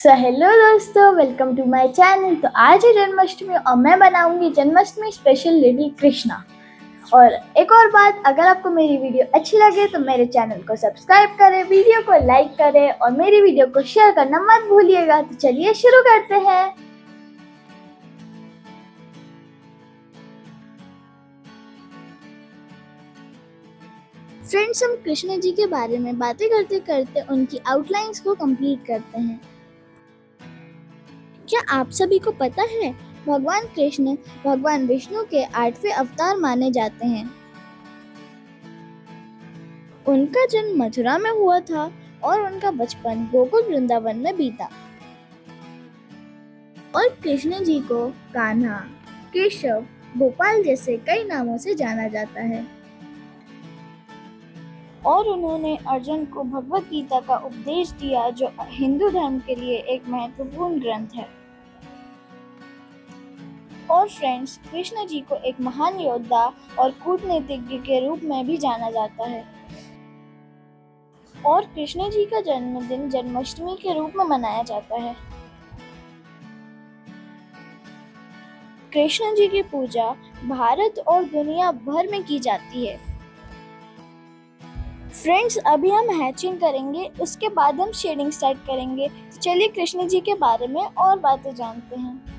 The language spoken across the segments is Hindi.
हेलो दोस्तों, वेलकम टू माय चैनल। तो आज है जन्माष्टमी और मैं बनाऊंगी जन्माष्टमी स्पेशल लिटिल कृष्णा। और एक और बात, अगर आपको मेरी वीडियो अच्छी लगे तो मेरे चैनल को सब्सक्राइब करें, वीडियो को लाइक करें और मेरी वीडियो को शेयर करना मत भूलिएगा। तो चलिए शुरू करते हैं। फ्रेंड्स, हम कृष्ण जी के बारे में बातें करते करते उनकी आउटलाइंस को कंप्लीट करते हैं। क्या आप सभी को पता है, भगवान कृष्ण भगवान विष्णु के 8वें अवतार माने जाते हैं। उनका जन्म मथुरा में हुआ था और उनका बचपन गोकुल वृंदावन में बीता। और कृष्ण जी को कान्हा, केशव, गोपाल जैसे कई नामों से जाना जाता है। और उन्होंने अर्जुन को भगवत गीता का उपदेश दिया, जो हिंदू धर्म के लिए एक महत्वपूर्ण ग्रंथ है। और फ्रेंड्स, कृष्ण जी को एक महान योद्धा और कूटनीतिज्ञ के रूप में भी जाना जाता है। और कृष्ण जी का जन्मदिन जन्माष्टमी के रूप में मनाया जाता है। कृष्ण जी की पूजा भारत और दुनिया भर में की जाती है। फ्रेंड्स, अभी हम हैचिंग करेंगे, उसके बाद हम शेडिंग स्टार्ट करेंगे। तो चलिए कृष्ण जी के बारे में और बातें जानते हैं।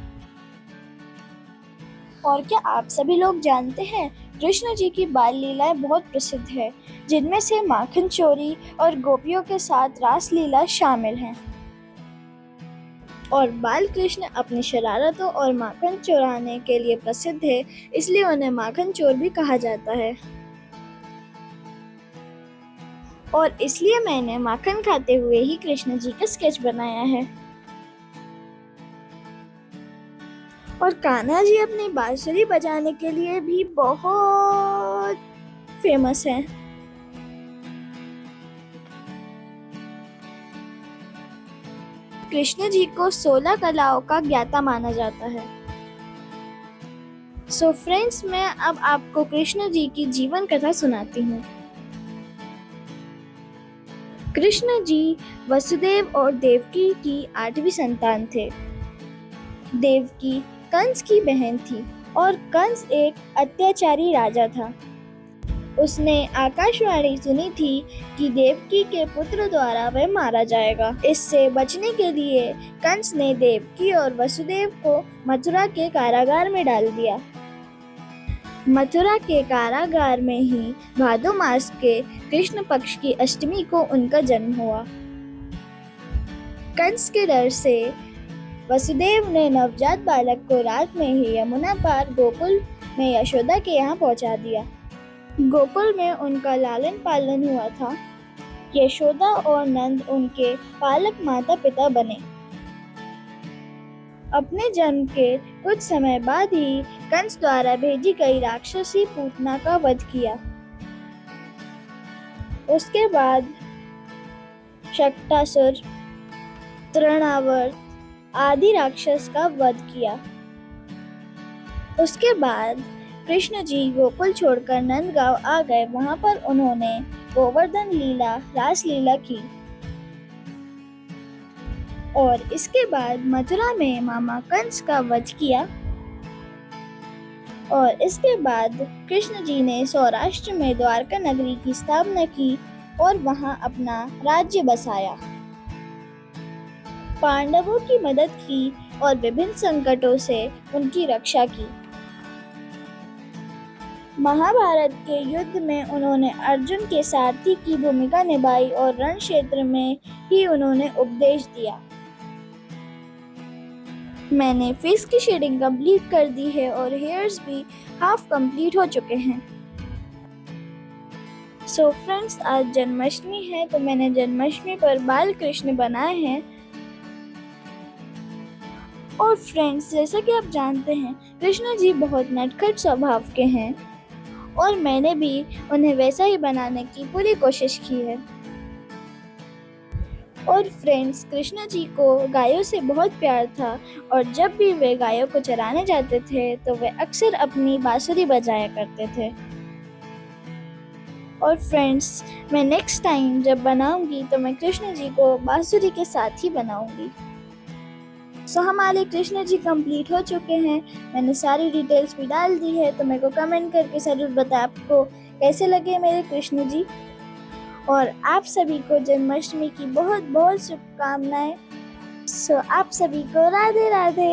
और क्या आप सभी लोग जानते हैं, कृष्ण जी की बाल लीलाएं बहुत प्रसिद्ध है, जिनमें से माखन चोरी और गोपियों के साथ रास लीला शामिल हैं। और बाल कृष्ण अपनी शरारतों और माखन चुराने के लिए प्रसिद्ध है, इसलिए उन्हें माखन चोर भी कहा जाता है। और इसलिए मैंने माखन खाते हुए ही कृष्ण जी का स्केच बनाया है। और कान्हा जी अपनी बांसुरी बजाने के लिए भी बहुत फेमस हैं। कृष्ण जी को 16 कलाओं का ज्ञाता माना जाता है। सो फ्रेंड्स, मैं अब आपको कृष्ण जी की जीवन कथा सुनाती हूँ। कृष्ण जी वसुदेव और देवकी की 8वीं संतान थे। देवकी कंस की बहन थी और कंस एक अत्याचारी राजा था। उसने आकाशवाणी सुनी थी कि देवकी के पुत्र द्वारा वह मारा जाएगा। इससे बचने के लिए कंस ने देवकी और वसुदेव को मथुरा के कारागार में डाल दिया। मथुरा के कारागार में ही भादो मास के कृष्ण पक्ष की अष्टमी को उनका जन्म हुआ। कंस के डर से वसुदेव ने नवजात बालक को रात में ही यमुना पार गोकुल में यशोदा के यहाँ पहुँचा दिया। गोकुल में उनका लालन पालन हुआ था। यशोदा और नंद उनके पालक माता पिता बने। अपने जन्म के कुछ समय बाद ही कंस द्वारा भेजी गई राक्षसी पूतना का वध किया। उसके बाद शक्टासुर, तृणावर्त आदि राक्षस का वध किया। उसके बाद कृष्ण जी गोकुल छोड़कर नंदगांव आ गए। वहां पर उन्होंने गोवर्धन लीला, रास लीला की। और इसके बाद मथुरा में मामा कंस का वध किया। और इसके बाद कृष्ण जी ने सौराष्ट्र में द्वारका नगरी की स्थापना की और वहां अपना राज्य बसाया। पांडवों की मदद की और विभिन्न संकटों से उनकी रक्षा की। महाभारत के युद्ध में उन्होंने अर्जुन के सारथी की भूमिका निभाई और रण क्षेत्र में ही उन्होंने उपदेश दिया। मैंने फेस की शेडिंग कंप्लीट कर दी है और हेयर्स भी हाफ कंप्लीट हो चुके हैं। सो फ्रेंड्स, आज जन्माष्टमी है तो मैंने जन्माष्टमी पर बाल कृष्ण बनाए हैं। और फ्रेंड्स, जैसा कि आप जानते हैं, कृष्ण जी बहुत नटखट स्वभाव के हैं और मैंने भी उन्हें वैसा ही बनाने की पूरी कोशिश की है। और फ्रेंड्स, कृष्ण जी को गायों से बहुत प्यार था और जब भी वे गायों को चराने जाते थे तो वे अक्सर अपनी बांसुरी बजाया करते थे। और फ्रेंड्स, मैं नेक्स्ट टाइम जब बनाऊंगी तो मैं कृष्ण जी को बांसुरी के साथ ही बनाऊंगी। सो हमारे कृष्ण जी कंप्लीट हो चुके हैं। मैंने सारी डिटेल्स भी डाल दी है, तो मेरे को कमेंट करके ज़रूर बताएं आपको कैसे लगे मेरे कृष्ण जी। और आप सभी को जन्माष्टमी की बहुत बहुत शुभकामनाएं। सो आप सभी को राधे राधे।